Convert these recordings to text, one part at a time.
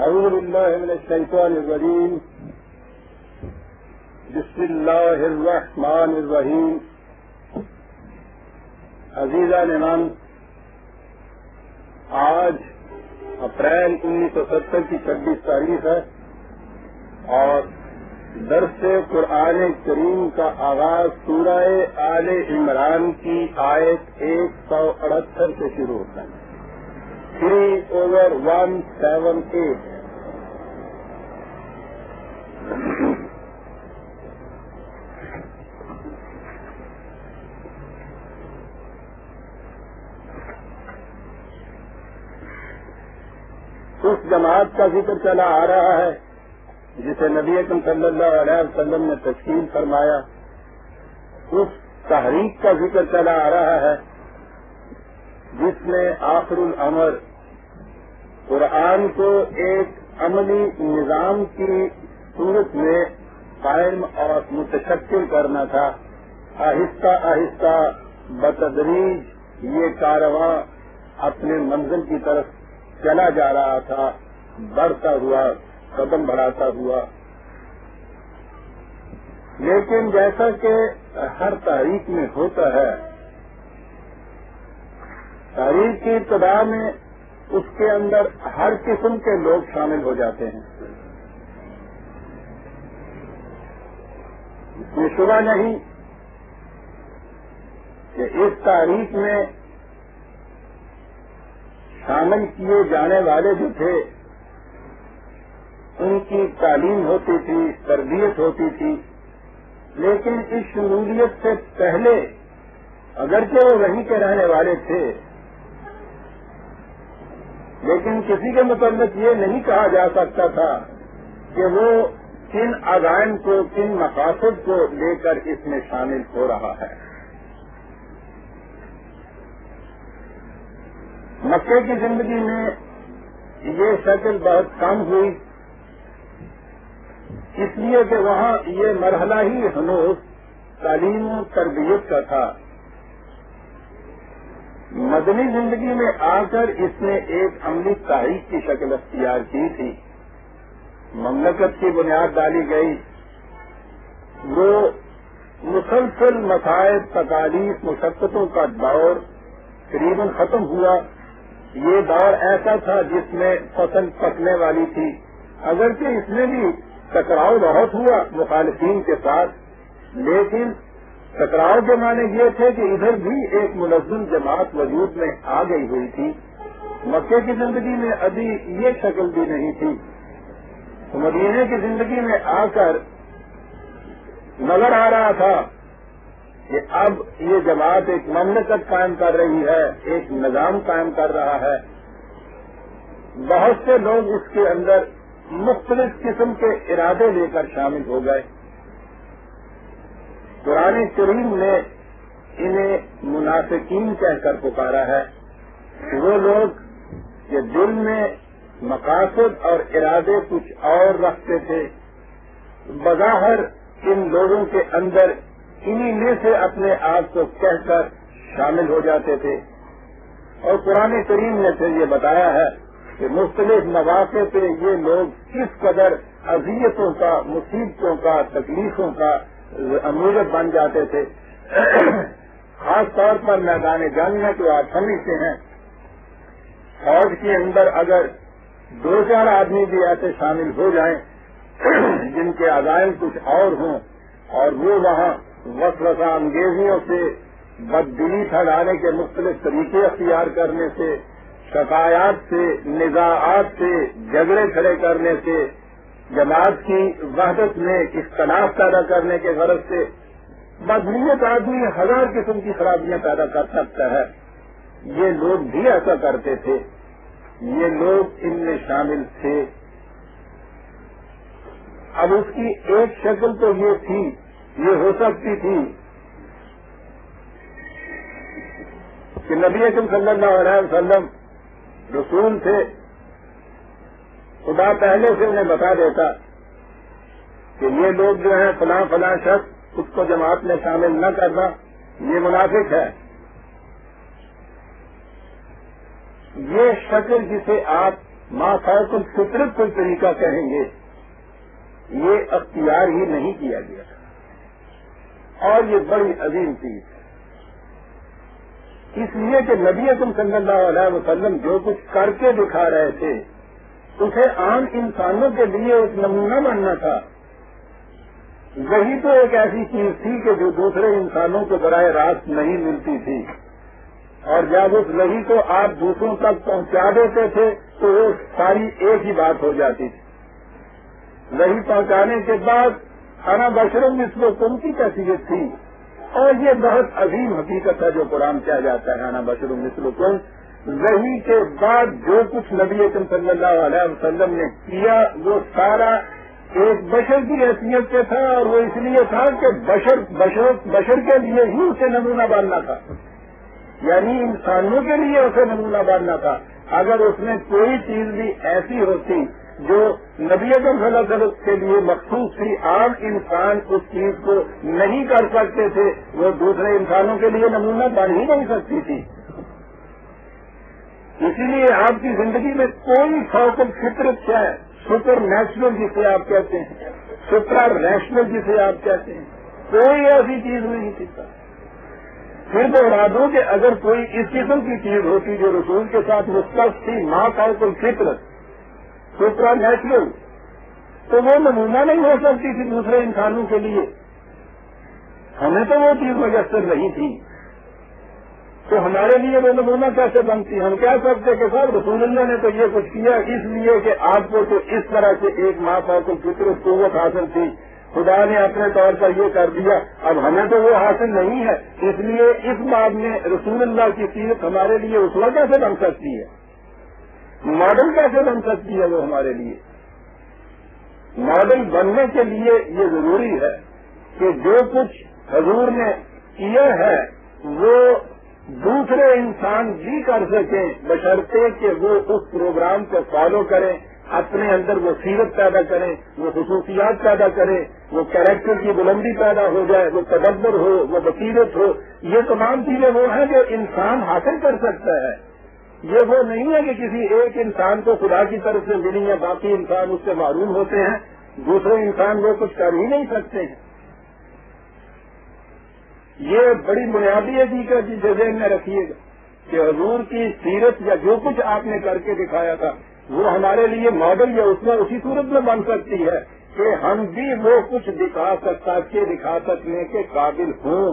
اعوذ باللہ من الشیطان الرجیم بسم اللہ الرحمن الرحیم. عزیزان ایمان، آج اپریل 1970 کی 26 تاریخ ہے اور درس قرآن کریم کا آغاز سورہ آل عمران کی آیت 178 سے شروع ہوتا ہے. 3/178. اس جماعت کا ذکر چلا آ رہا ہے جسے نبی اکرم صلی اللہ علیہ وسلم نے تشکیل فرمایا. اس تحریک کا ذکر چلا آ رہا ہے جس میں آخر الامر قرآن کو ایک عملی نظام کی صورت میں قائم اور متشکل کرنا تھا. آہستہ آہستہ بتدریج یہ کارواں اپنے منزل کی طرف چلا جا رہا تھا، بڑھتا ہوا، قدم بڑھاتا ہوا. لیکن جیسا کہ ہر تحریک میں ہوتا ہے، تحریک کی ابتدا میں اس کے اندر ہر قسم کے لوگ شامل ہو جاتے ہیں. اس میں شبہ نہیں کہ اس تحریک میں شامل کیے جانے والے جو تھے ان کی تعلیم ہوتی تھی، تربیت ہوتی تھی. لیکن اس شمولیت سے پہلے اگرچہ وہ وہیں کے رہنے والے تھے، لیکن کسی کے متعلق یہ نہیں کہا جا سکتا تھا کہ وہ کن عزائم کو، کن مقاصد کو لے کر اس میں شامل ہو رہا ہے. مکے کی زندگی میں یہ شکل بہت کم ہوئی، اس لیے کہ وہاں یہ مرحلہ ہی ہنوز تعلیم و تربیت کا تھا. مدنی زندگی میں آ کر اس نے ایک عملی تحریک کی شکل اختیار کی تھی. مملکت کی بنیاد ڈالی گئی، وہ مسلسل مسائل، تکالیف، مشقتوں کا دور تقریباً ختم ہوا. یہ دور ایسا تھا جس میں فصل پکنے والی تھی، اگرچہ اس میں بھی ٹکراؤ بہت ہوا مخالفین کے ساتھ، لیکن ٹکراؤ کے معنی یہ تھے کہ ادھر بھی ایک منظم جماعت وجود میں آ گئی ہوئی تھی. مکے کی زندگی میں ابھی یہ شکل بھی نہیں تھی. مدینے کی زندگی میں آ کر نظر آ رہا تھا کہ اب یہ جماعت ایک مملکت قائم کر رہی ہے، ایک نظام قائم کر رہا ہے. بہت سے لوگ اس کے اندر مختلف قسم کے ارادے لے کر شامل ہو گئے. قرآن کریم نے انہیں منافقین کہہ کر پکارا ہے. وہ لوگ کہ دل میں مقاصد اور ارادے کچھ اور رکھتے تھے، بظاہر ان لوگوں کے اندر انہی میں سے اپنے آپ کو کہہ کر شامل ہو جاتے تھے. اور قرآن کریم نے پھر یہ بتایا ہے کہ مختلف مواقع پہ یہ لوگ کس قدر اذیتوں کا، مصیبتوں کا، تکلیفوں کا موجب بن جاتے تھے. خاص طور پر میدان جنگ میں تو آپ سمجھتے ہیں، فوج کے اندر اگر 2-4 آدمی بھی ایسے شامل ہو جائیں جن کے عزائم کچھ اور ہوں اور وہ وہاں وسوسہ انگیزیوں سے، بددلی پھیلانے کے مختلف طریقے اختیار کرنے سے، شکایات سے، نزاعات سے، جھگڑے کھڑے کرنے سے، جماعت کی وحدت میں اختلاف پیدا کرنے کے غرض سے بدنیت آدمی 1000 قسم کی خرابیاں پیدا کر سکتا ہے. یہ لوگ بھی ایسا کرتے تھے، یہ لوگ ان میں شامل تھے. اب اس کی ایک شکل تو یہ تھی، یہ ہو سکتی تھی کہ نبی اکرم صلی اللہ علیہ وسلم رسول تھے، خدا پہلے سے انہیں بتا دیتا کہ یہ لوگ جو ہیں فلاں فلاں شخص، اس کو جماعت میں شامل نہ کرنا، یہ منافق ہے. یہ شکل جسے آپ ما فوق الفطرت کوئی طریقہ کہیں گے، یہ اختیار ہی نہیں کیا گیا تھا، اور یہ بڑی عظیم چیز ہے، اس لیے کہ نبی اکرم صلی اللہ علیہ وسلم جو کچھ کر کے دکھا رہے تھے اسے عام انسانوں کے لیے ایک نمونہ بننا تھا۔ وہی تو ایک ایسی چیز تھی کہ جو دوسرے انسانوں کو براہ راست نہیں ملتی تھی، اور جب اس وحی کو آپ دوسروں تک پہنچا دیتے تھے تو وہ ساری ایک ہی بات ہو جاتی تھی۔ وحی پہنچانے کے بعد انا بشر مثلکم کی کیفیت تھی، اور یہ بہت عظیم حقیقت ہے جو قرآن کہا جاتا ہے انا بشر مثلکم۔ وحی کے بعد جو کچھ نبی اکرم صلی اللہ علیہ وسلم نے کیا وہ سارا ایک بشر کی حیثیت سے تھا، اور وہ اس لیے تھا کہ بشر کے لیے ہی اسے نمونہ بننا تھا، یعنی انسانوں کے لیے اسے نمونہ بننا تھا۔ اگر اس میں کوئی چیز بھی ایسی ہوتی جو نبی اکرم صلی اللہ علیہ وسلم کے لیے مخصوص تھی، عام انسان اس چیز کو نہیں کر سکتے تھے، وہ دوسرے انسانوں کے لیے نمونہ بن ہی نہیں سکتی تھی۔ اسی لیے آپ کی زندگی میں کوئی فوق الفطرت کیا ہے، سپر نیچرل جسے آپ کہتے ہیں، سپر ریشنل جسے آپ کہتے ہیں، کوئی ایسی چیز نہیں تھی۔ پھر دوہرا دوں کہ اگر کوئی اس قسم کی چیز ہوتی جو رسول کے ساتھ مختص تھی، ما فوق الفطرت سپر نیچرل، تو وہ نمونہ نہیں ہو سکتی تھی دوسرے انسانوں کے لیے۔ ہمیں تو وہ چیز میسر نہیں تھی، تو ہمارے لیے وہ نمونہ کیسے بنتی؟ ہم کہہ سکتے کہ صاحب رسول اللہ نے تو یہ کچھ کیا اس لیے کہ آپ کو تو اس طرح سے ایک ما فوق الفطرت قوت حاصل تھی، خدا نے اپنے طور پر یہ کر دیا، اب ہمیں تو وہ حاصل نہیں ہے، اس لیے اس بات میں رسول اللہ کی سیرت ہمارے لیے اسوہ کیسے بن سکتی ہے، ماڈل کیسے بن سکتی ہے؟ وہ ہمارے لیے ماڈل بننے کے لیے یہ ضروری ہے کہ جو کچھ حضور نے کیا ہے وہ دوسرے انسان بھی کر سکیں، بشرطے کہ وہ اس پروگرام کو فالو کریں، اپنے اندر وہ سیرت پیدا کریں، وہ خصوصیات پیدا کریں، وہ کیریکٹر کی بلندی پیدا ہو جائے، وہ تدبر ہو، وہ بصیرت ہو۔ یہ تمام چیزیں وہ ہیں جو انسان حاصل کر سکتا ہے۔ یہ وہ نہیں ہے کہ کسی ایک انسان کو خدا کی طرف سے ملی یا باقی انسان اس سے معروم ہوتے ہیں، دوسرے انسان وہ کچھ کر ہی نہیں سکتے ہیں۔ یہ بڑی بنیادی حقیقت جسے ذہن میں رکھیے گا کہ حضور کی سیرت یا جو کچھ آپ نے کر کے دکھایا تھا وہ ہمارے لیے ماڈل یا اس میں اسی صورت میں بن سکتی ہے کہ ہم بھی وہ کچھ دکھا سکنے کے قابل ہوں،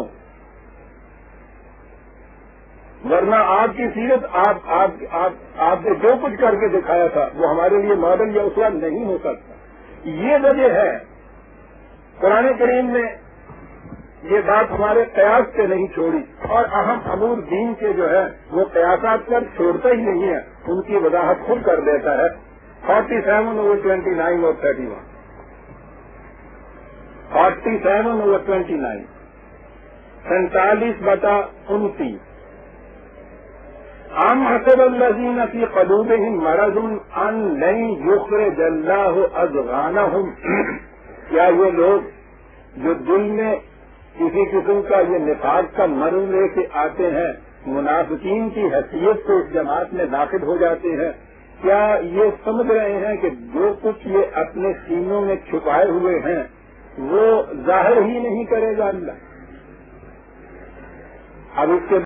ورنہ آپ کی سیرت آپ نے جو کچھ کر کے دکھایا تھا وہ ہمارے لیے ماڈل یا اسوہ نہیں ہو سکتا۔ یہ وجہ ہے قرآن کریم نے یہ بات ہمارے قیاس سے نہیں چھوڑی، اور اہم امور دین کے جو ہے وہ قیاسات پر چھوڑتا ہی نہیں ہے، ان کی وضاحت خود کر دیتا ہے۔ 47/29 اور 31 47/29 47/29 ام حسب الذین فی قلوبہم مرض ان لن یخرج اللہ اضغانہم، کیا یہ لوگ جو دل میں کسی قسم کا یہ نفاق کا مرض لے کے آتے ہیں منافقین کی حیثیت سے اس جماعت میں داخل ہو جاتے ہیں، کیا یہ سمجھ رہے ہیں کہ جو کچھ یہ اپنے سینوں میں چھپائے ہوئے ہیں وہ ظاہر ہی نہیں کرے گا اللہ؟ اب اس کے